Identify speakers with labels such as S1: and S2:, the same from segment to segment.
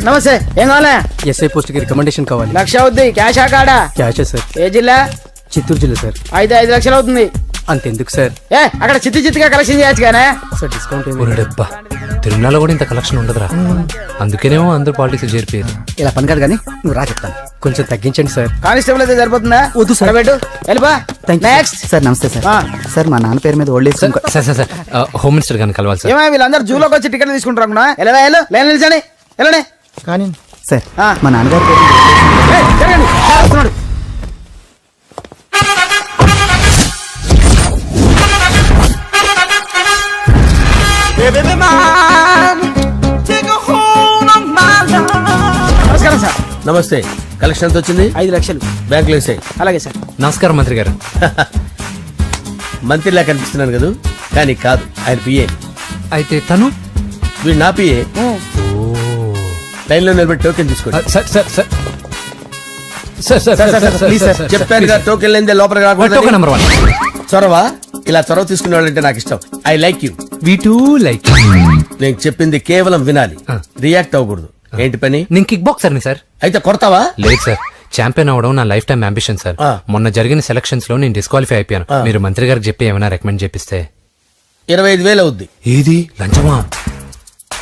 S1: నమస్తే. ఏం కావాలా?
S2: ఎస్ఐ పోస్ట్ కి రికమెండేషన్ కావాలి.
S1: 1,00,000 అవుద్ది. క్యాషా కాడా?
S2: క్యాషే సార్.
S1: ఏ జిల్లా?
S2: చిత్తూరు జిల్లా సార్.
S1: అయితే 5 లక్షలు అవుతుంది.
S2: అంతెందుకు సార్?
S1: అక్కడ చిత్తుగా కలెక్షన్ చేయొచ్చు కానీ
S2: సార్ డిస్కౌంట్
S3: డబ్బా తిరుమలలో కూడా ఇంత కలెక్షన్ ఉండదురా. అందుకేనేమో అందరూ పాలిటిక్స్ చేరిపోయారు.
S2: ఇలా పని కాదు కానీ నువ్వు రా చెప్తాను. కొంచెం తగ్గించండి సార్.
S1: కానిస్టేబుల్ అయితే సరిపోతుందా?
S2: వద్దు సార్.
S1: పెట్టు వెళ్ళిపా. నెక్స్ట్
S2: సార్ నమస్తే సార్. సార్ మా నాన్న పేరు మీద old age
S3: sir sir sir home minister గారిని కలవాలి సార్.
S1: ఏమో వీళ్ళందరూ జూలోకి వచ్చి టికెట్ తీసుకుంటారు అనుకున్నా. లైన్ నిలిచండి. వెళ్ళండి.
S2: కానీ సార్ మా నాన్నగారి పేరు
S1: జరగండి. వస్తున్నాడు. నమస్కారం సార్.
S4: నమస్తే. కలెక్షన్ ఎంత వచ్చింది?
S1: 5 లక్షలు.
S4: బ్యాంకులో వేసాయి.
S1: అలాగే సార్.
S3: నమస్కారం మంత్రి గారు.
S4: మంత్రిలా కనిపిస్తున్నాను కదా, కానీ కాదు, ఆయన పిఏ.
S3: అయితే తను
S4: వీడు నా పిఏ. లైన్లో నిలబెట్టి టోకెన్ తీసుకోండి.
S3: సార్ సార్ సార్
S4: చెప్పానుగా, టోకెన్ లేదే లోపలికి రాకూడదు.
S3: Token number 1.
S4: చొరవ. ఇలా చొరవ తీసుకునే వాళ్ళంటే నాకు ఇష్టం. I like you.
S3: We two like.
S4: నేను చెప్పింది కేవలం వినాలి, రియాక్ట్ అవ్వకూడదు. ఏంటి పని?
S3: నేను కిక్ బాక్సర్ ని సార్.
S4: అయితే కొడతావా?
S3: లేదు సార్, ఛాంపియన్ అవడం నా లైఫ్ టైం అంబిషన్ సార్. మొన్న జరిగిన సెలక్షన్స్ లో నేను డిస్క్వాలిఫై అయిపోయాను. మీరు మంత్రి గారికి చెప్పి ఏమైనా రికమెండ్ చేపిస్తే.
S4: 25,000 అవుద్ది.
S3: ఏది లంచమా?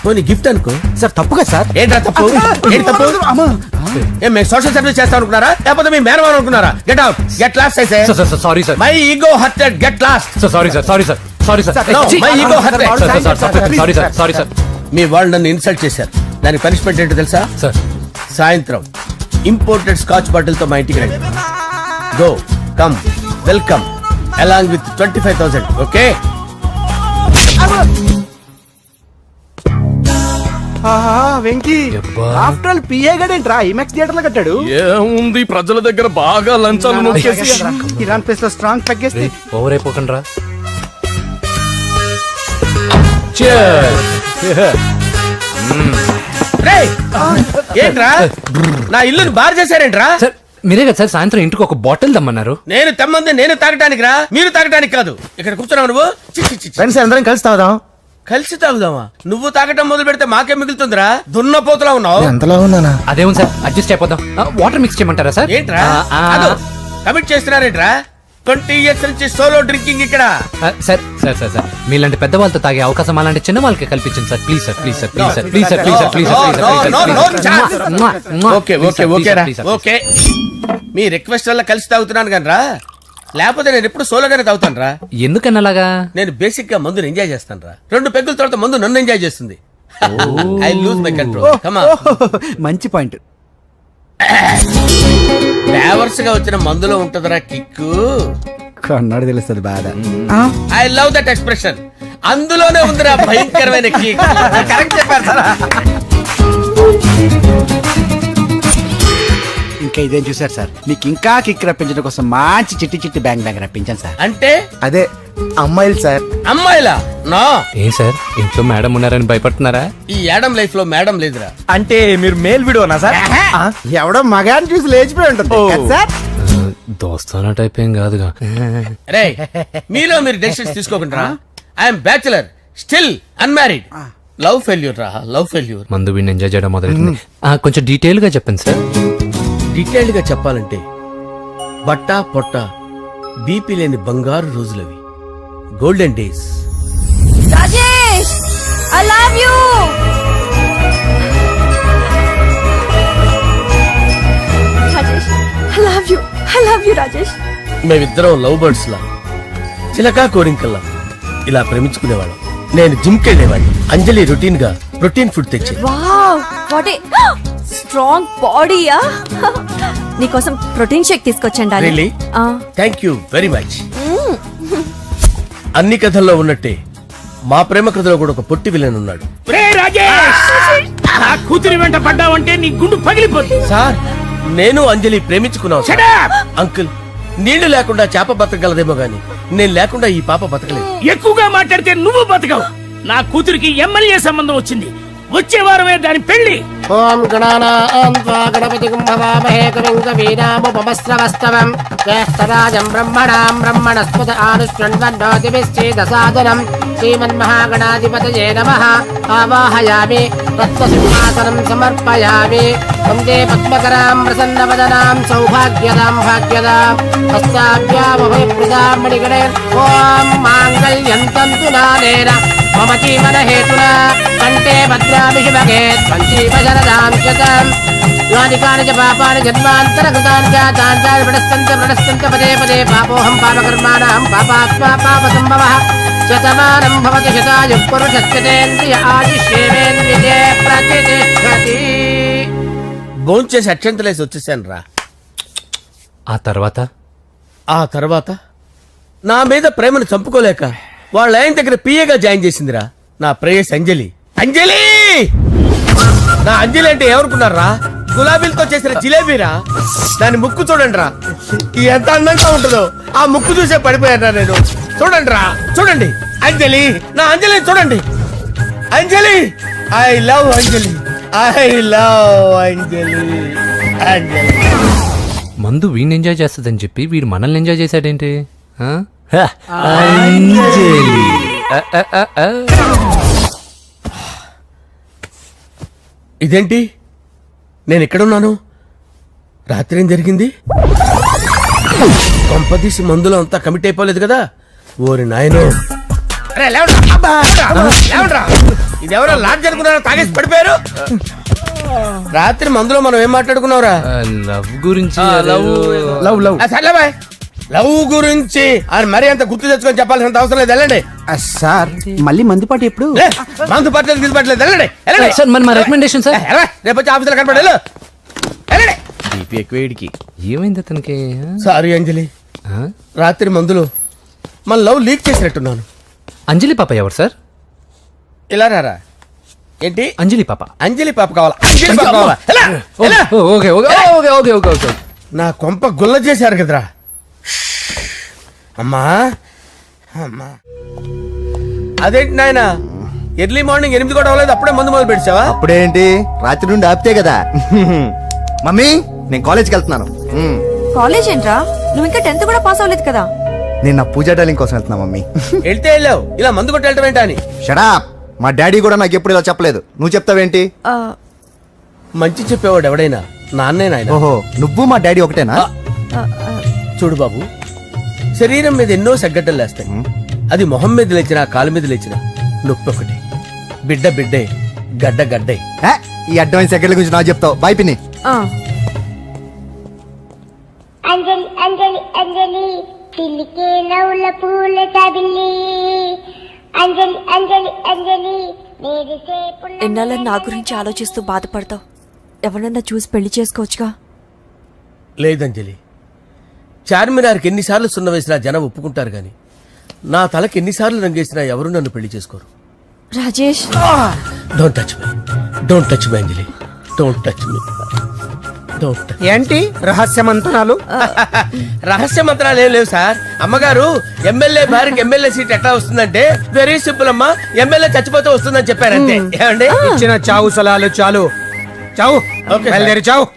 S4: పోనీ గిఫ్ట్ అనుకో.
S2: సార్ తప్పుగా సార్.
S4: ఏంట్రా తప్పు? ఏంటి తప్పు? ఏం మేము సోషల్ సర్వీస్ చేస్తాం అనుకున్నారా, లేకపోతే మీ మేనమాన్ అనుకున్నారా? Get out, get lost. అయితే
S3: sorry sir,
S4: my ego hurted, get lost.
S3: Sorry sir, sorry sir, sorry sir,
S4: my ego hurted.
S3: Sorry sir, sorry sir.
S4: మీ వాళ్ళు నన్ను ఇన్సల్ట్ చేశారు. దానికి పనిష్మెంట్ ఏంటో తెలుసా?
S3: సార్
S4: సాయంత్రం ఇంపోర్టెడ్ స్కాచ్ బాటిల్ తో మా ఇంటికి రండి. Go come welcome along with 25,000. Okay?
S5: Venky after all PA గడేంట్రా ఇమెక్స్ థియేటర్ లో కట్టాడు.
S6: ఏముంది, ప్రజల దగ్గర బాగా లంచాలు నొక్కేసి
S5: ఇరాన్ ప్లేస్ లో స్ట్రాంగ్ తగ్గేస్తే
S3: ఓవర్ అయిపోకండి రా.
S4: ఏంట్రా నా ఇల్లుని బార్ చేశారేంట్రా?
S3: సార్ మీరే కదా సార్ సాయంత్రం ఇంటికి ఒక బాటిల్ దమ్మన్నారు.
S4: నేను తెమ్మంది నేను తాగటానికి రా, మీరు తాగటానికి కాదు. ఇక్కడ కూర్చున్నావు నువ్వు.
S5: ఫ్రెండ్స్ అందరం కలిసి తాగుదాం.
S4: కలిసి తాగుదామా? నువ్వు తాగటం మొదలు పెడితే మాకే మిగులుతుందిరా. దున్నపోతులా ఉన్నావు.
S5: ఎంతలా ఉన్నానా?
S3: అదేమో సార్ అడ్జస్ట్ అయిపోదాం. వాటర్ మిక్స్ చేయమంటారా సార్?
S4: ఏంట్రా కమిట్ చేస్తున్నారేంట్రా? 20 years నుంచి సోలో డ్రింకింగ్ ఇక్కడ.
S3: సార్ సార్ సార్ సార్ మీలాంటి పెద్ద వాళ్ళతో తాగే అవకాశం అలాంటి చిన్న వాళ్ళకి కల్పించండి sir. Please sir, please sir, please sir, please sir, please sir, please sir.
S4: Okay okay okay రా, ఓకే. మీ రిక్వెస్ట్ వల్ల కలిసి తాగుతున్నాను కానీ రా, లేకపోతే నేను ఎప్పుడు సోలోగానే తాగుతాను రా.
S3: ఎందుకన్నా అలాగా?
S4: నేను బేసిక్ గా మందుని ఎంజాయ్ చేస్తాను రా. 2 పెగ్గుల తర్వాత మందు నన్ను ఎంజాయ్ చేస్తుంది. I lose my control. Come on.
S2: మంచి పాయింట్.
S4: ఫ్లేవర్స్ గా వచ్చిన మందులో ఉంటదిరా కిక్కు.
S2: కన్నాడు తెలుస్తుంది బాధ.
S4: I love that expression. అందులోనే ఉందిరా భయంకరమైన కిక్. కరెక్ట్ చెప్పారు సార్.
S2: ఇంకా ఇదేం చూసారు సార్, మీకు ఇంకా కిక్ రప్పించడం కోసం మంచి చిట్టి చిట్టి బ్యాంగ్ బ్యాంగ్ రప్పించాను సార్.
S4: అంటే
S2: అదే అమ్మాయిలు సార్.
S4: అమ్మాయిలా? నా
S3: ఏం సార్ ఇంట్లో మేడం ఉన్నారని భయపడుతున్నారా?
S4: ఈ యాడమ్ లైఫ్ లో మేడం లేదురా.
S5: అంటే మీరు మేల్ వీడియోనా సార్?
S2: ఎవడో మగాన్ని చూసి లేచిపోయి ఉంటుంది కదా సార్.
S3: దోస్తానా టైప్ ఏం కాదుగా.
S4: రే మీలో మీరు డెసిషన్స్ తీసుకోకుండా. I'm bachelor, still unmarried. Love failure రా, లవ్ ఫెయిల్యూర్.
S3: మందు వీడిని ఎంజాయ్ చేయడం మొదలైంది. కొంచెం డీటెయిల్ గా చెప్పండి సార్.
S4: డీటెయిల్డ్ గా చెప్పాలంటే బట్టా పొట్ట బీపీ లేని బంగారు రోజులవి, golden days.
S7: Rajesh I love you. Rajesh I love you, I love you Rajesh.
S4: మేమిద్దరం లవ్ బర్డ్స్ లా, చిలకా కోరింకల్లా ఇలా ప్రేమించుకునేవాళ్ళం. నేను జిమ్ కెళ్ళేవాడిని. అంజలి రొటీన్ గా ప్రోటీన్ ఫుడ్ తెచ్చి.
S7: వావ్ వాట్ ఏ స్ట్రాంగ్ బాడీయా. నీకోసం ప్రోటీన్ షేక్ తీసుకొచ్చండి.
S4: Really? Thank you very much. అన్ని కథల్లో ఉన్నట్టే మా ప్రేమ కథలో కూడా ఒక పొట్టి విలన్ ఉన్నాడు.
S1: కూతురి వెంట పడ్డావంటే నీ గుండు పగిలిపోతుంది.
S4: సార్ నేను అంజలి ప్రేమించుకున్నాను. అంకుల్ నీళ్లు లేకుండా చేప బతకగలదేమో గాని నేను లేకుండా ఈ పాప బతకలేదు.
S1: ఎక్కువగా మాట్లాడితే నువ్వు బతకవు. నా కూతురికి ఎమ్మెల్యే సంబంధం వచ్చింది. వచ్చే వారమే దాని పెళ్లి.
S8: ఓం గణానాం త్వా గణపతిం భవామహే కవిం కవీనాముపమస్రవస్తవం జ్యేష్ఠరాజం బ్రహ్మణాం బ్రహ్మణస్పత ఆనుష్ణ్వన్నోతిభిశ్చేదసాదనం శ్రీమన్మహాగణాధిపతయే నమః ఆవాహయామి తత్వసింహాసనం సమర్పయామి వందే పద్మకరాం ప్రసన్నవదనాం సౌభాగ్యదాం భాగ్యదాం హస్తాభ్యామభయప్రదాం మణిగణే ఓం మాంగళ్యం తంతు నానేన మమ జీవన హేతునా కంటే భద్రామి శుభగే పంచీపశరదాం శతం యాని కాని చ పాపాని జన్మాంతరకృతాని చ తాని ప్రణస్తంత పదే పదే పాపోహం పాపకర్మాణం పాపాత్మా పాపసంభవః శతమానం భవతి శతాయుః పురుషస్యతేంద్రియ ఆయుష్యేవేంద్రియే ప్రతిష్టతి.
S4: భోంచేసి అక్షంతలేసి వచ్చేసాను రా.
S3: ఆ
S4: తర్వాత నా మీద ప్రేమను చంపుకోలేక వాళ్ళ ఆయన దగ్గర పిఏగా జాయిన్ చేసిందిరా నా ప్రేయస్ అంజలి. అంజలి నా అంజలి అంటే ఎవరుకున్నారా? గులాబీలతో చేసిన జిలేబీరా. దాని ముక్కు చూడండి రా, ఎంత అందంగా ఉంటుందో. ఆ ముక్కు చూసే పడిపోయారా నేను. చూడండి రా, చూడండి అంజలి, నా అంజలిని చూడండి. Anjali, I love Anjali, I love Anjali. Anjali
S3: మందు వీడిని ఎంజాయ్ చేస్తుందని చెప్పి వీడు మనల్ని ఎంజాయ్ చేశాడేంటి? ఆ?
S4: ఇదేంటి, నేను ఎక్కడున్నాను? రాత్రి ఏం జరిగింది? కొంపదీసి మందులో అంతా కమిట్ అయిపోలేదు కదా? ఓరి నాయనో, ఇదెవరో లాడ్జ్ అనుకున్నారా? తాగేసి పడిపోయారు. రాత్రి మందులో మనం ఏం మాట్లాడుకున్నావురా?
S3: లవ్ గురించి
S2: లవ్ లవ్
S4: సర్లే బాయ్, లవ్ గురించి అని మరీ అంత గుర్తు తెచ్చుకొని చెప్పాల్సినంత అవసరం లేదు. వెళ్ళండి.
S2: సార్ మళ్ళీ మందుపాటి ఎప్పుడు?
S4: లే, మందు పట్టలేదు గిల్లు పట్టలేదు. వెళ్ళండి, వెళ్ళండి.
S3: సార్ మరి మా రికమెండేషన్ సార్.
S4: రేపు వచ్చి ఆఫీసులో కనపడి వెళ్ళు. వెళ్ళండి.
S3: ఏమైంది అతనికి?
S4: సారీ అంజలి,
S3: ఆ?
S4: రాత్రి మందులో మన లవ్ లీక్ చేసినట్టున్నాను.
S3: అంజలి పాప ఎవరు సార్?
S4: ఇలా రారా. ఏంటి?
S3: అంజలి పాప.
S4: అంజలి పాప కావాలా? అంజలి పాప కావాలా? ఎలా? ఎలా?
S3: Okay okay okay okay okay okay.
S4: నా కొంప గుల్ల చేశారు కదరా. అమ్మా అమ్మా, అదేంటి నాయన, ఎర్లీ మార్నింగ్ 8 కూడా అవ్వలేదు, అప్పుడే మందు మొదలు పెడిచావా?
S5: అప్పుడేంటి, రాత్రి నుండి ఆపితే కదా. మమ్మీ, నేను కాలేజ్కి వెళ్తున్నాను.
S7: కాలేజ్ ఏంట్రా, నువ్వు ఇంకా 10th కూడా పాస్ అవ్వలేదు కదా.
S5: నేను నా పూజా డాలింగ్ కోసం వెళ్తున్నా మమ్మీ.
S4: వెళ్తే వెళ్ళావు, ఇలా మందు కొట్టి వెళ్ళటం ఏంటా అని.
S5: షడా, మా డాడీ కూడా నాకు ఎప్పుడు ఇలా చెప్పలేదు. నువ్వు చెప్తావేంటి?
S7: ఆ,
S4: మంచి చెప్పేవాడు ఎవడైనా నాన్నే నాయన.
S5: ఓహో, నువ్వు మా డాడీ ఒకటేనా?
S7: ఆ, ఆ,
S4: చూడు బాబు, శరీరం మీద ఎన్నో సగ్గడ్డలు లేస్తాయి. అది మొహం మీద లేచినా కాలు మీద లేచినా నొప్పి ఒకటి. బిడ్డ బిడ్డే, గడ్డ గడ్డే.
S5: ఏ, ఈ అడ్వాన్స్ సెకండ్ల గురించి నాకు చెప్తావు. బాయ్ పిన్ని.
S7: ఆ.
S9: అంజలి అంజలి అంజలి పిల్లికే నవ్వుల పూల తబిల్లి అంజలి అంజలి అంజలి నేరిసే పుల్ల.
S7: ఎన్నాళ్ళని నా గురించి ఆలోచిస్తూ బాధపడతావు. ఎవరన్నా చూసి పెళ్లి చేసుకోవచ్చుగా.
S4: లేదంజలి, చార్మినార్కి ఎన్నిసార్లు సున్న వేసినా జనం ఒప్పుకుంటారు గాని నా తలకి ఎన్నిసార్లు రంగేసినా ఎవరు నన్ను పెళ్లి చేసుకోరు.
S7: Rajesh,
S4: don't touch me, don't touch me Anjali, don't touch me, don't touch.
S2: ఏంటి రహస్య మంతనాలు?
S4: రహస్య మంత్రాలు ఏం లేవు సార్. అమ్మగారు ఎమ్మెల్యే భార్యకి ఎమ్మెల్యే సీట్ ఎట్లా వస్తుందంటే వెరీ సింపుల్ అమ్మా, ఎమ్మెల్యే చచ్చిపోతే వస్తుందని చెప్పారంతే. ఏమండి?
S2: ఇచ్చిన చావు సలాలు చాలు. చావు,
S4: ఓకే,
S2: బయలుదేరి చావు.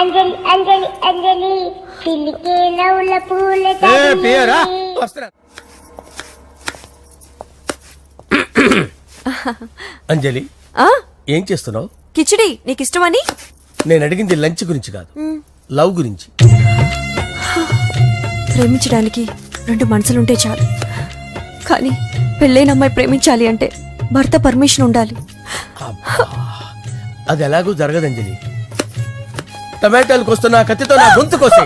S9: అంజలి అంజలి అంజలి పిల్లికే నవ్వుల పూల
S2: పియరా?
S9: తబిల్లి.
S4: వస్తున్నా. అంజలి,
S7: ఆ,
S4: ఏం చేస్తున్నావు?
S7: కిచిడి నీకు ఇష్టమని.
S4: నేను అడిగింది లంచ్ గురించి కాదు, లవ్ గురించి.
S7: ప్రేమించడానికి 2 మనసులుంటే చాలు, కానీ పెళ్ళైన అమ్మాయి ప్రేమించాలి అంటే భర్త పర్మిషన్ ఉండాలి.
S4: అది ఎలాగూ జరగదు అంజలి. టమాటాలు కోస్తున్నా కత్తితో నా గొంతు కోసే.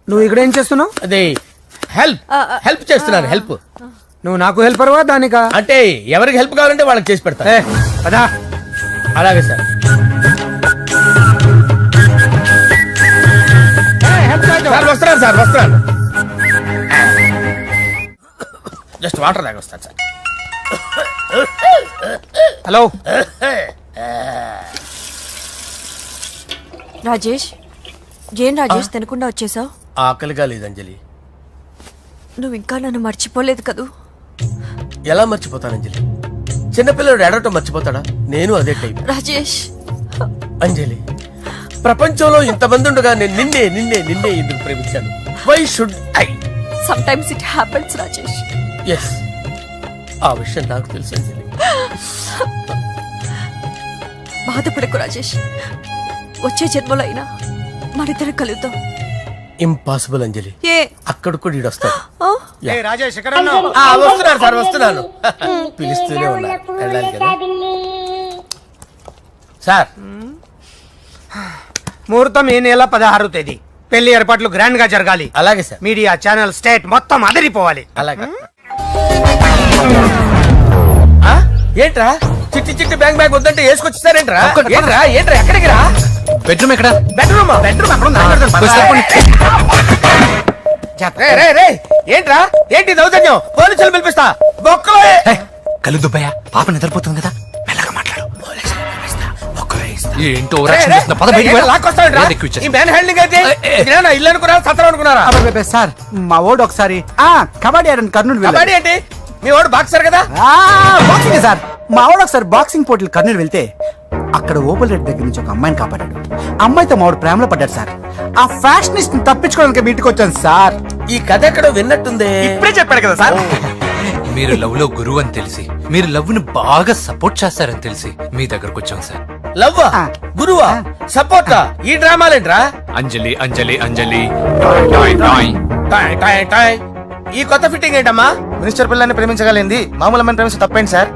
S2: నువ్వు ఇక్కడ ఏం చేస్తున్నావు?
S4: అదే హెల్ప్ హెల్ప్ చేస్తున్నాను. హెల్ప్
S2: నువ్వు నాకు హెల్పర్వా దానికా?
S4: అంటే ఎవరికి హెల్ప్ కావాలంటే వాళ్ళకి చేసి పెడతా.
S2: పదా.
S4: అలాగే సార్. సార్ వస్తున్నాను, సార్ వస్తున్నాను. జస్ట్ వాటర్ తాగి వస్తాను సార్.
S2: హలో.
S7: రాజేష్, ఏం రాజేష్ తినకుండా వచ్చేసావు?
S4: ఆకలిగా లేదు అంజలి.
S7: నువ్వు ఇంకా నన్ను మర్చిపోలేదు కదూ?
S4: ఎలా మర్చిపోతాను అంజలి? చిన్నపిల్లడు ఏడవటం మర్చిపోతాడా? నేను అదే టైప్.
S7: రాజేష్,
S4: అంజలి, ప్రపంచంలో ఇంతమంది ఉండగా నేను నిన్నే నిన్నే నిన్నే ఎందుకు ప్రేమించాను? Why should I?
S7: Sometimes it happens Rajesh.
S4: Yes, ఆ విషయం నాకు తెలుసు అంజలి.
S7: బాధపడకు రాజేష్, వచ్చే జన్మలో అయినా మనిద్దరం కలుద్దాం.
S4: ఇంపాసిబుల్ అంజలి,
S7: ఏ
S4: అక్కడ కూడా ఈడు వస్తాడు.
S7: ఆ?
S2: రాజేష్ ఎక్కడ
S4: వస్తున్నాను సార్, వస్తున్నాను. పిలుస్తూనే ఉన్నా, వెళ్ళాలి కదా సార్.
S2: ముహూర్తం ఈ నెల 16వ తేదీ. పెళ్లి ఏర్పాట్లు గ్రాండ్ గా జరగాలి.
S4: అలాగే సార్,
S2: మీడియా ఛానల్ స్టేట్ మొత్తం అదిరిపోవాలి.
S4: అలాగే. ఆ? ఏంట్రా చిట్టి చిట్టి బ్యాంక్ బ్యాగ్ వద్దంటే వేసుకొచ్చేసారేంట్రా? ఏంట్రా ఏంట్రా ఎక్కడికి రా?
S3: బెడ్రూమ్ ఎక్కడ?
S4: బెడ్రూమ్ అక్కడ ఉంది. ఏంట్రా ఏంటి దౌర్జన్యం? పోలీసులు పిలిపిస్తా. బొక్కలో
S3: కళ్ళు దుబ్బయ్యా, పాప నిద్రపోతుంది కదా, మెల్లగా మాట్లాడు. ఏంటో ఓవరాక్షన్ చేస్తున్నా. పద బయటికి వెళ్ళు. ఏది ఎక్కువ ఇచ్చేస్తా.
S4: ఈ మ్యాన్ హ్యాండింగ్ అయితే ఇదేనా ఇల్లు అనుకున్నారా, సత్రం అనుకున్నారా?
S2: సార్ మా ఓడు ఒకసారి కబడ్డీ ఆడని కర్నూలు
S4: కబడ్డీ ఏంటి? మీ వాడు బాక్సర్ కదా?
S2: Boxing sir. మా వాడు ఒకసారి బాక్సింగ్ పోటీలు కర్నూలు వెళ్తే అక్కడ ఓపెల్ రెడ్డి దగ్గర నుంచి ఒక అమ్మాయిని కాపాడాడు. అమ్మాయితో మా వాడు ప్రేమలో పడ్డాడు సార్. ఆ ఫ్యాషనిస్ట్ తప్పించుకోవడానికి మీటికి వచ్చాను సార్.
S4: ఈ కథ ఎక్కడో విన్నట్టుంది.
S2: ఇప్పుడే చెప్పాడు కదా సార్.
S3: మీరు లవ్ లో గురువు అని తెలిసి, మీరు లవ్ ని బాగా సపోర్ట్ చేస్తారని తెలిసి మీ దగ్గరకు వచ్చాం సార్.
S4: లవ్వా, గురువా, సపోర్టా? ఈ డ్రామాలేంట్రా?
S3: అంజలి అంజలి అంజలి.
S4: టాయ్ టాయ్ టాయ్. ఈ కొత్త ఫిట్టింగ్ ఏంటమ్మా?
S5: మినిస్టర్ పిల్లని ప్రేమించగలిగింది మామూలు అమ్మని ప్రేమించి తప్పేంటి సార్?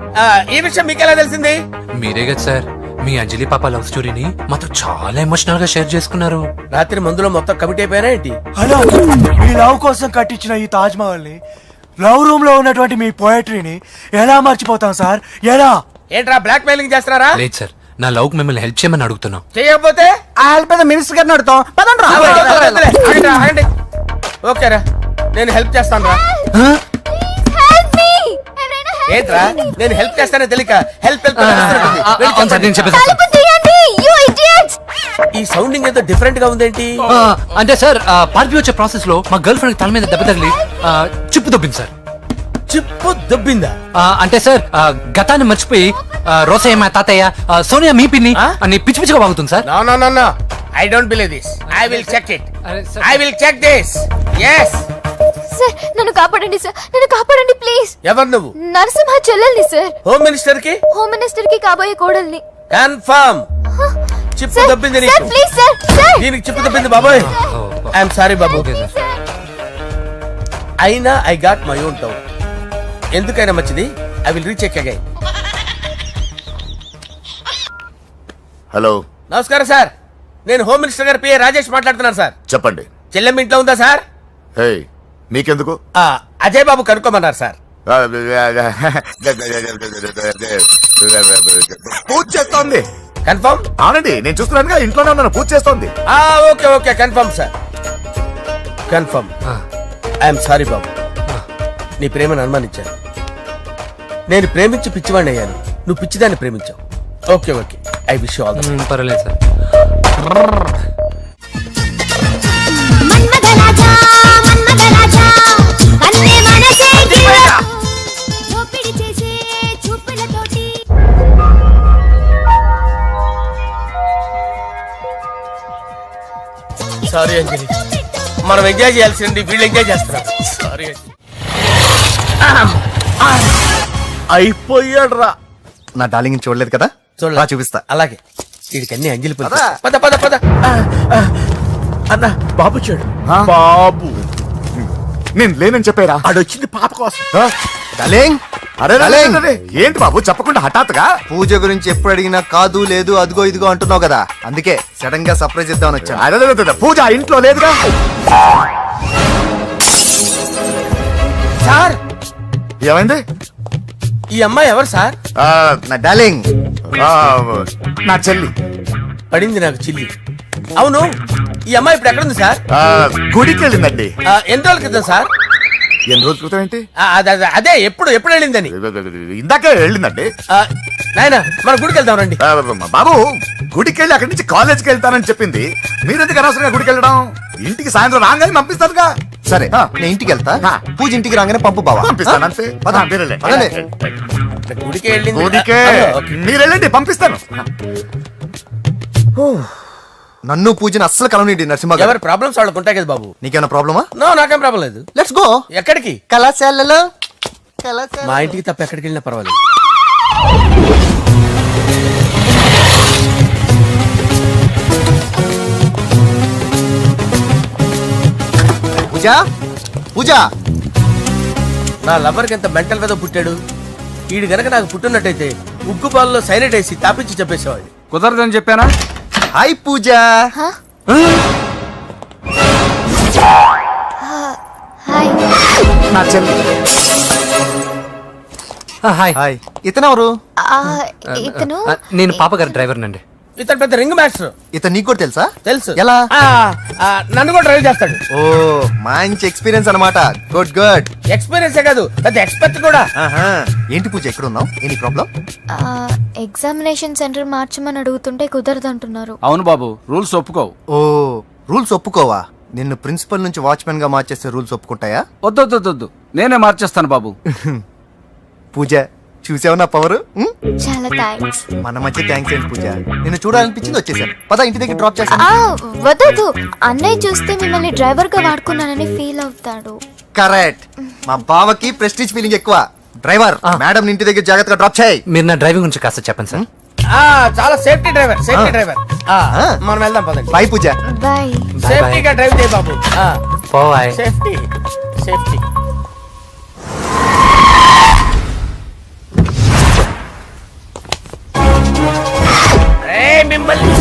S4: ఈ విషయం మీకెలా తెలిసింది?
S3: మీరే కదా సార్ మీ అంజలి పాప లవ్ స్టోరీని మాతో చాలా ఎమోషనల్ గా షేర్ చేసుకున్నారు.
S4: రాత్రి మందులో మొత్తం కమిట్ అయిపోయినా ఏంటి?
S5: హలో, మీ లవ్ కోసం కట్టించిన ఈ తాజ్ మహల్ ని, లవ్ రూమ్ లో ఉన్నటువంటి మీ పోయట్రీని ఎలా మర్చిపోతాం సార్? ఎలా?
S4: ఏంట్రా బ్లాక్ మెయిలింగ్ చేస్తున్నారా?
S3: లేదు సార్, నా లవ్ మిమ్మల్ని హెల్ప్ చేయమని అడుగుతున్నాం.
S4: చేయకపోతే
S2: ఆ హెల్ప్ మినిస్టర్ గారిని అడుగుతాం. పదండి.
S4: ఓకేరా, నేను హెల్ప్ చేస్తాను రా. ఏంట్రా నేను హెల్ప్ చేస్తానే తెలియక హెల్ప్ హెల్ప్
S3: అవును సార్, నేను చెప్పేసి
S4: ఈ సౌండింగ్ ఏదో డిఫరెంట్ గా ఉందేంటి?
S3: అంటే సార్ పార్టీ వచ్చే ప్రాసెస్ లో మా గర్ల్ ఫ్రెండ్ తల మీద దెబ్బ తగిలి చిప్పు దొబ్బింది సార్.
S4: చిప్పు దొబ్బిందా?
S3: అంటే సార్ గతాన్ని మర్చిపోయి రోసయ్య మా తాతయ్య, సోనియా మీ పిన్ని అని పిచ్చి పిచ్చిగా వాగుతుంది sir.
S4: No no no no, I don't believe this. I will check it. I will check this. yes.
S9: Sir నన్ను కాపాడండి సార్, నన్ను కాపాడండి ప్లీజ్.
S4: ఎవరు నువ్వు?
S9: నరసింహ చెల్లెల్ని సార్,
S4: హోమ్ మినిస్టర్ కి
S9: హోమ్ మినిస్టర్ కి కాబోయే కోడల్ని.
S4: కన్ఫర్మ్ చిప్పు దొబ్బింది నీకు.
S9: ప్లీజ్ సార్, సార్
S4: దీనికి చిప్పు దొబ్బింది బాబోయ్. ఐఎమ్ సారీ బాబు. అయినా I got my own doubt. ఎందుకైనా మంచిది, I will recheck again.
S10: Hello,
S4: నమస్కారం సార్, నేను హోమ్ మినిస్టర్ గారు పిఏ రాజేష్ మాట్లాడుతున్నాను సార్.
S10: చెప్పండి.
S4: చెల్లెమ్మ ఇంట్లో ఉందా సార్?
S10: హే, మీకెందుకు?
S4: అజయ్ బాబు కనుక్కోమన్నారు సార్.
S10: పూజ చేస్తోంది.
S4: కన్ఫర్మ్?
S10: అవునండి, నేను చూస్తున్నానుగా, ఇంట్లోనే ఉన్నాను, పూజ చేస్తోంది.
S4: Okay okay, confirm sir, confirm. I'm sorry బాబు, నీ ప్రేమను అనుమానించాను. నేను ప్రేమించి పిచ్చివాడిని అయ్యాను, నువ్వు పిచ్చిదాన్ని ప్రేమించావు. Okay okay, I wish you all the best.
S3: పర్వాలేదు సార్.
S9: మన్మథరాజా మన్మథరాజా కన్నే మనసే దోపిడి చేసే చూపులతోటి.
S4: సారీ అంజలి, మనం ఎంజాయ్ చేయాల్సింది వీళ్ళు ఎంజాయ్ చేస్తున్నారు. సారీ అంజలి.
S10: అయిపోయాడు రా. నా డార్లింగ్ చూడలేదు కదా,
S4: చూడరా
S10: చూపిస్తా.
S4: అలాగే, వీడికి అన్ని అంజలి పద పద పద పద. అన్న బాబు చూడు.
S10: బాబు నేను లేనని చెప్పారా?
S5: ఆడొచ్చింది పాప కోసం.
S10: డార్లింగ్, అరే ఏంటి బాబు చెప్పకుండా హఠాత్తుగా? పూజ గురించి ఎప్పుడు అడిగినా కాదు లేదు అదిగో ఇదిగో అంటున్నావు కదా, అందుకే సడన్ గా సర్ప్రైజ్ ఇద్దామని వచ్చాను. అదే పూజ ఇంట్లో లేదుగా
S4: సార్.
S10: ఏమైంది?
S4: ఈ అమ్మాయి ఎవరు సార్?
S10: నా డార్లింగ్, నా చెల్లి.
S4: పడింది నాకు చిల్లి. అవును, ఈ అమ్మాయి ఇప్పుడు ఎక్కడ ఉంది సార్?
S10: గుడికి వెళ్ళిందండి.
S4: ఎన్ని రోజుల క్రితం సార్?
S10: ఎన్ని రోజుల క్రితం ఏంటి?
S4: అదే ఎప్పుడు ఎప్పుడు వెళ్ళిందని.
S10: ఇందాకే వెళ్ళిందండి.
S4: నాయన మన గుడికి వెళ్దాం రండి.
S10: బాబు, గుడికి వెళ్ళి అక్కడి నుంచి కాలేజ్కి వెళ్తానని చెప్పింది. మీరెందుకు అనవసరంగా గుడికి వెళ్ళడం? ఇంటికి సాయంత్రం రాగానే పంపిస్తారుగా.
S5: సరే, నేను ఇంటికి వెళ్తా, పూజ ఇంటికి రాగానే పంపు బావా.
S10: పంపిస్తాను అంతే.
S4: గుడికి వెళ్ళింది.
S10: గుడికే మీరు వెళ్ళండి, పంపిస్తాను. నన్ను పూజని అస్సలు కలవనిండి నరసింహ గారు.
S4: ఎవరి ప్రాబ్లమ్స్ వాళ్ళకు ఉంటాయి కదా బాబు.
S10: నీకేమైనా ప్రాబ్లమా?
S4: నో, నాకేం ప్రాబ్లం లేదు.
S10: Let's go.
S4: ఎక్కడికి?
S10: కళాశాలలో
S4: మా ఇంటికి తప్ప ఎక్కడికి వెళ్ళినా పర్వాలేదు.
S10: పూజ పూజ
S4: నా లవర్కి ఎంత మెంటల్ మీద పుట్టాడు. వీడు గనక నాకు పుట్టినట్టయితే ఉగ్గు పాలలో సైనట్ వేసి తాపించి చెప్పేసేవాడిని.
S6: కుదరదని చెప్పానా?
S10: హాయ్ పూజ.
S9: హాయ్.
S10: నా చెల్లి.
S3: Hi
S10: hi. ఇతనెవరు?
S9: ఇతను
S3: నేను పాప గారి డ్రైవర్ నండి.
S4: ఇతను పెద్ద రింగ్ మాస్టర్.
S10: ఇతను నీకు కూడా తెలుసా?
S4: తెలుసు.
S10: ఎలా?
S4: నన్ను కూడా డ్రైవ్ చేస్తాడు.
S10: ఓ మంచి ఎక్స్పీరియన్స్ అన్నమాట. Good good.
S4: ఎక్స్పీరియన్సే కాదు, పెద్ద ఎక్స్పర్ట్ కూడా.
S10: ఏంటి పూజ ఎక్కడ ఉన్నావు? Any problem?
S9: ఎగ్జామినేషన్ సెంటర్ మార్చమని అడుగుతుంటే కుదరదంటున్నారు.
S6: అవును బాబు, రూల్స్ ఒప్పుకోవు.
S10: ఓ రూల్స్ ఒప్పుకోవా? నిన్ను ప్రిన్సిపల్ నుంచి వాచ్మెన్ గా మార్చేస్తే రూల్స్ ఒప్పుకుంటాయా?
S6: వద్దు, నేనే మార్చేస్తాను బాబు.
S10: పూజ చూసావు నా పవర్?
S9: చాలా థ్యాంక్స్.
S10: మన మధ్య థ్యాంక్స్ ఏంటి పూజ, నిన్ను చూడాలనిపించింది వచ్చేసాను. పద ఇంటి దగ్గర డ్రాప్ చేస్తాను.
S9: వద్దు, అన్నయ్య చూస్తే మిమ్మల్ని డ్రైవర్ గా వాడుకున్నానని ఫీల్ అవుతాడు.
S10: కరెక్ట్. మా బావకి ప్రెస్టీజ్ ఫీలింగ్ ఎక్కువ. డ్రైవర్ మేడం ఇంటి దగ్గర జాగ్రత్తగా డ్రాప్ చేయి.
S3: మీరు నా డ్రైవింగ్ గురించి కాస్త చెప్పండి సార్.
S4: చాలా సేఫ్టీ డ్రైవర్. మనం వెళ్దాం పదండి.
S10: బాయ్ పూజ.
S9: బాయ్.
S4: సేఫ్టీగా డ్రైవ్ చేయి బాబు.
S3: బాయ్.
S4: Safety safety. మిమ్మల్ని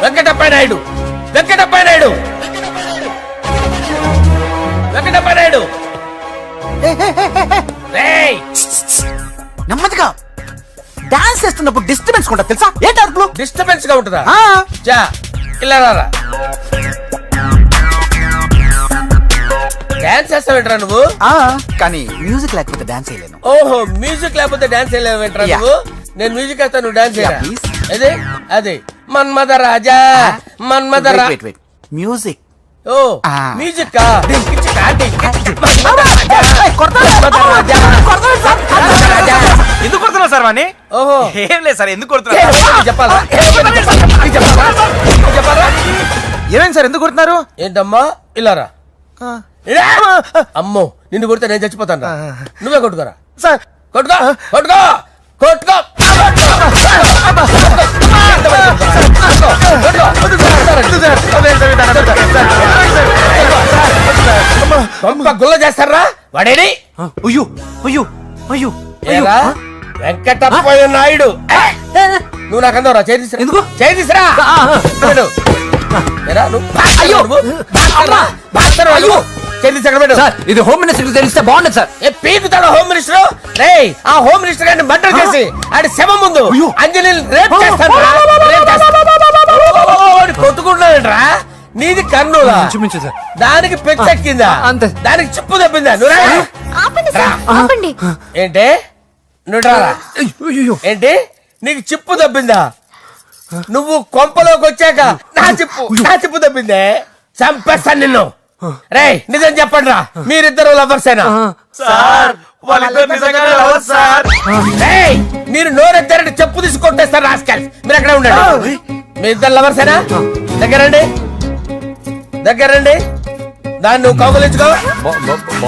S4: వెంకటప్ప నాయుడు రేయ్,
S2: నెమ్మదిగా డాన్స్ చేస్తున్నప్పుడు డిస్టర్బెన్స్ కొంటా తెలుసా? ఏంటి అరుపులు?
S4: డిస్టర్బెన్స్ గా ఉంటుందా?
S2: ఆ,
S4: చా ఇలా రారా. డాన్స్ చేస్తావేంట్రా నువ్వు?
S2: ఆ, కానీ మ్యూజిక్ లేకపోతే డాన్స్ చేయలేను.
S4: ఓహో, మ్యూజిక్ లేకపోతే డాన్స్ వేయలేవేంట్రా
S2: Yeah.
S4: నువ్వు? నేను మ్యూజిక్ వేస్తా, నువ్వు డాన్స్ చేయరా?
S2: Yeah, please.
S4: అదే అదే మన్మద రాజా మన్మద రా.
S2: Wait wait music.
S4: Oh
S2: Ah.
S4: Music కా మన్మద రాజా, మన్మద రాజా, మన్మద రాజా.
S5: ఎందుకు కొడుతున్నావు సార్ వాణ్ణి?
S4: ఓహో
S5: ఏం లేదు సార్, ఎందుకు
S4: ఏ,
S5: కొడుతున్నారు?
S4: నీకు చెప్పాలా? నీకు చెప్పాలా?
S5: ఏమైంది సార్, ఎందుకు కొడుతున్నారు?
S4: ఏంటమ్మా ఇలా రా. అమ్మో, నిన్ను కొడితే నేను చచ్చిపోతాను. నువ్వే కొట్టుకోరా.
S5: సార్
S4: కొట్టుకో కొట్టుకో కొట్టుకో. గుల్ల చేస్తారా వాడేడి?
S2: అయ్యో అయ్యో అయ్యో
S4: ఏరా, వెంకటప్పయ్య నాయుడు. నువ్వు నాకు అందరా చేతిసిరా.
S2: ఎందుకు?
S4: చేతిసిరా.
S3: సార్ ఇది హోమ్ మినిస్టర్ తెలిస్తే బాగుండదు సార్.
S4: పీకుతాడు హోమ్ మినిస్టర్. రే ఆ హోమ్ మినిస్టర్ గారిని మర్డర్ చేసి ఆడి శవం ముందు అంజలి రేప్ చేస్తాను. కొట్టుకుంటున్నాడంట్రా. నీది కర్నూలా?
S3: ఇంచుమించు సార్.
S4: దానికి పెచ్చెక్కిందా?
S3: అంతే.
S4: దానికి చెప్పు తప్పిందా? నువ్వు రా.
S9: ఆపండి సార్, ఆపండి.
S4: ఏంటి నువ్వు రారా? ఏంటి నీకు చిప్పు తప్పిందా? నువ్వు కొంపలోకి వచ్చాక నా చిప్పు తప్పిందే. చంపేస్తాను నిన్ను. రే నిజం చెప్పండి రా, మీరిద్దరు లవర్సేనా?
S5: సార్ వాళ్ళిద్దరు నిజంగానే లవర్స్ సార్.
S4: రేయ్, మీరు నోరెత్తారంటే చెప్పు తీసి కొట్టేస్తారు రాస్కల్స్. మీరు ఎక్కడ ఉండండి. మీ ఇద్దరు లవర్సేనా? దగ్గరండి దగ్గరండి. దాన్ని నువ్వు కౌగలించుకో.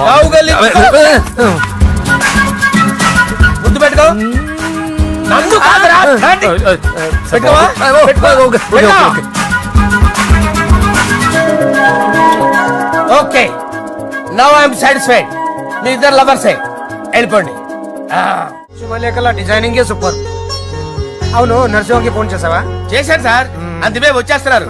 S4: కౌగలించుకో. ముద్దు పెట్టుకో. నన్ను కాదురా. రండి. పెట్టుకోవా? పెట్టుకో. Okay, now I'm satisfied. మీ ఇద్దరు లవర్సే, వెళ్ళిపోండి.
S5: శుభలేఖల డిజైనింగ్ సూపర్. అవును, నర్సింహకి ఫోన్ చేసావా?
S4: చేశాను సార్, అందుకే వచ్చేస్తున్నారు.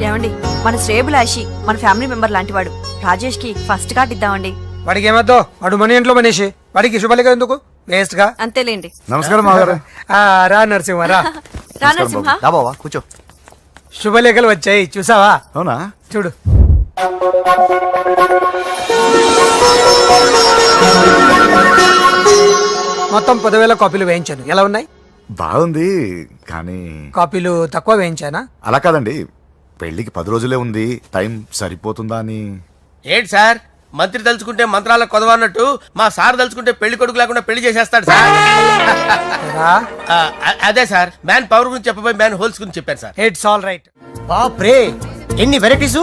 S7: ఏమండి, మన శ్రేయబులాషి మన ఫ్యామిలీ మెంబర్ లాంటి వాడు. రాజేష్ కి ఫస్ట్ కార్డ్ ఇద్దామండి.
S5: వాడికి ఏమద్దో, వాడు మన ఇంట్లో మనిషి. వాడికి శుభలేఖ ఎందుకు? వేస్ట్ గా.
S7: అంతేలేండి.
S10: నమస్కారం మాగారు.
S5: రా నరసింహ రా.
S7: రా నరసింహ.
S10: బావా కూర్చో.
S5: శుభలేఖలు వచ్చాయి, చూసావా?
S10: అవునా?
S5: చూడు. మొత్తం 10,000 కాపీలు వేయించాను. ఎలా ఉన్నాయి?
S11: బాగుంది, కానీ
S5: కాపీలు తక్కువ వేయించానా?
S11: అలా కాదండి, పెళ్లికి 10 రోజులే ఉంది, టైం సరిపోతుందా అని.
S4: ఏంటి సార్ మంత్రి తలుచుకుంటే మంత్రాలకు కొదవన్నట్టు మా సార్ తలుచుకుంటే పెళ్లి కొడుకు లేకుండా పెళ్లి చేసేస్తాడు సార్. అదే సార్ మ్యాన్ పవర్ గురించి చెప్పబోయి మ్యాన్ హోల్స్ గురించి చెప్పాను సార్.
S5: It's all right.
S8: బాప్రే ఎన్ని వెరైటీస్!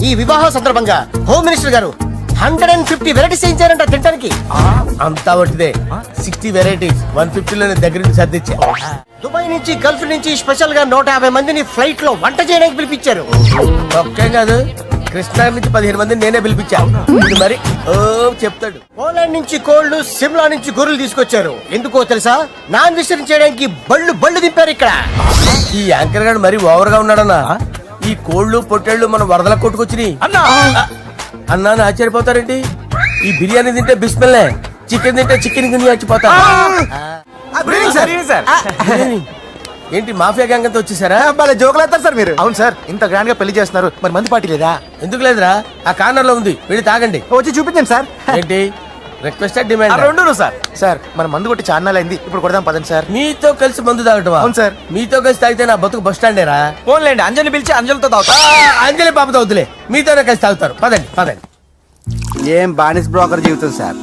S8: ఈ వివాహ సందర్భంగా హోమ్ మినిస్టర్ గారు 150 వెరైటీస్ చేయించారంట తినడానికి.
S4: అంతా ఒకటిదే 60 వెరైటీస్ 150లోనే దగ్గర నుంచి సర్దిచ్చా.
S8: దుబాయ్ నుంచి గల్ఫ్ నుంచి స్పెషల్ గా 150 మందిని ఫ్లైట్ లో వంట చేయడానికి పిలిపించారు.
S4: ఒక్కే కాదు కృష్ణా నుంచి 15 మందిని నేనే పిలిపించా. ఇది మరి ఓ చెప్తాడు.
S8: పోలాండ్ నుంచి కోళ్లు, సిమ్లా నుంచి గొర్రెలు తీసుకొచ్చారు. ఎందుకో తెలుసా? నాన్ వెజిటేరియన్ చేయడానికి బళ్ళు దింపారు ఇక్కడ.
S4: ఈ యాంకర్ గారు మరి ఓవర్ గా ఉన్నాడన్నా. ఈ కోళ్లు పొట్టేళ్లు మన వరదల కొట్టుకొచ్చినాయి అన్నా ఆశ్చర్యపోతారేంటి? ఈ బిర్యానీ తింటే బిస్మిల్లే, చికెన్ తింటే చికెన్ గిన్నె చచ్చిపోతా. ఏంటి మాఫియా గ్యాంగ్ అంతా వచ్చేసారా?
S10: జోకులు వేస్తారు సార్ మీరు. అవును సార్, ఇంత గ్రాండ్ గా పెళ్లి చేస్తున్నారు, మరి మంది పార్టీ లేదా?
S4: ఎందుకు లేదురా, ఆ కార్నర్ లో ఉంది, వెళ్ళి తాగండి.
S10: వచ్చి చూపించండి సార్.
S4: ఏంటి రిక్వెస్ట్ డిమాండ్?
S10: రెండు సార్. సార్ మన మందు కొట్టి చాన్నాలు అయింది, ఇప్పుడు కొడదాం పదండి సార్.
S4: మీతో కలిసి మందు తాగటమా?
S10: అవును సార్.
S4: మీతో కలిసి తాగితే నా బతుకు బస్ స్టాండేరా?
S5: ఫోన్లేండి, అంజలిని పిలిచి అంజలితో తాగుతా.
S4: అంజలి పాపతో వద్దులే, మీతోనే కలిసి తాగుతారు. పదండి పదండి.
S2: ఏం బానిస్ బ్రోకర్ జీవితం సార్.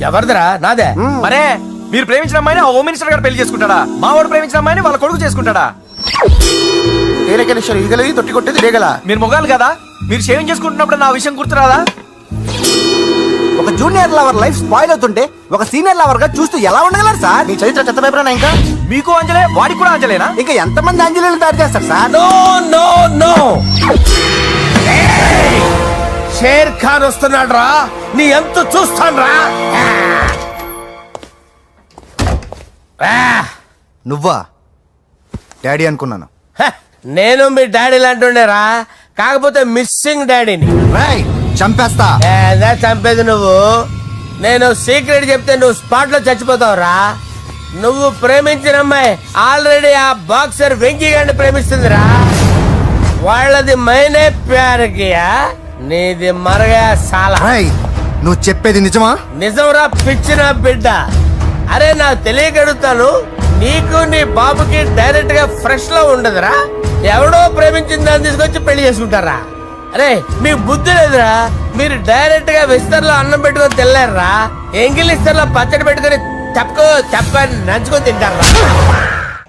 S4: ఎవరిదిరా? నాదే.
S5: మరే మీరు ప్రేమించిన అమ్మాయిని ఆ హోమ్ మినిస్టర్ గారు పెళ్లి చేసుకుంటాడా? మా వాడు ప్రేమించిన అమ్మాయిని వాళ్ళ కొడుకు చేసుకుంటాడా?
S10: ఈగలవి తొట్టి కొట్టేది రేగల.
S5: మీరు మొగాలు కదా, మీరు షేవింగ్ చేసుకుంటున్నప్పుడు నా విషయం గుర్తురాదా?
S2: ఒక జూనియర్ లవర్ లైఫ్ స్పాయిల్ అవుతుంటే ఒక సీనియర్ లవర్ గా చూస్తూ ఎలా ఉండగలరు సార్?
S10: మీ చరిత్ర చెత్త పేపర్ ఇంకా
S5: మీకు అంజలే, వాడికి కూడా అంజలేనా?
S2: ఇంకా ఎంతమంది అంజలిని తయారు చేస్తారు sir?
S4: No no no, Sher Khan వస్తున్నాడు రా, నీ ఎంత చూస్తాను రా.
S10: నువ్వా డాడీ అనుకున్నాను.
S4: నేను మీ డాడీ లాంటి రా, కాకపోతే మిస్సింగ్ డాడీని.
S10: చంపేస్తా.
S4: చంపేది నువ్వు. నేను సీక్రెట్ చెప్తే నువ్వు స్పాట్ లో చచ్చిపోతావు రా. నువ్వు ప్రేమించిన అమ్మాయి ఆల్రెడీ ఆ బాక్సర్ వెంకీ గారిని ప్రేమిస్తుందిరా. వాళ్ళది మైనే ప్యార్ కియా, నీది మరగా సాలా.
S10: నువ్వు చెప్పేది నిజమా?
S4: నిజంరా పిచ్చిన బిడ్డ. అరే నాకు తెలియగడుగుతాను, నీకు నీ బాబుకి డైరెక్ట్ గా ఫ్రెష్ లో ఉండదురా. ఎవడో ప్రేమించిన దాన్ని తీసుకొచ్చి పెళ్లి చేసుకుంటారా? అరే మీకు బుద్ధి లేదురా. మీరు డైరెక్ట్ గా విస్తర్లో అన్నం పెట్టుకొని తినలేరురా. ఎంగిలిస్తర్లో పచ్చడి పెట్టుకొని తప్పుకొని నంచుకొని తింటారా.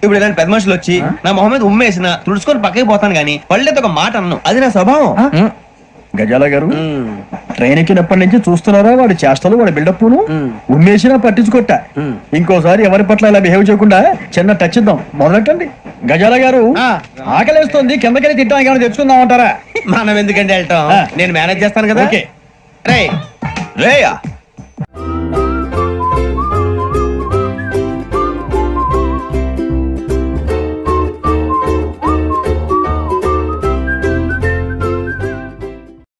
S12: ఇప్పుడు ఇలాంటి పెద్ద మనుషులు వచ్చి నా మొహం మీద ఉమ్మేసిన తుడుచుకొని పక్కకి పోతాను గానీ పళ్ళేతో ఒక మాట అన్ను, అది నా స్వభావం.
S6: గజాల గారు ట్రైన్ ఎక్కినప్పటి నుంచి చూస్తున్నారా వాడి చేష్టలు, వాడి బిల్డప్ను. ఉమ్మేసినా పట్టించుకోట. ఇంకోసారి ఎవరి పట్ల ఇలా బిహేవ్ చేయకుండా చిన్న టచ్ ఇద్దాం, మొదలెట్టండి. గజాల గారు ఆకలేస్తుంది, కిందకెళ్ళి తింటానికి ఏమైనా తెచ్చుకుందాం అంటారా?
S12: మనం ఎందుకంటే వెళ్ళటం, నేను మేనేజ్ చేస్తాను కదా.
S6: ఓకే.
S12: రే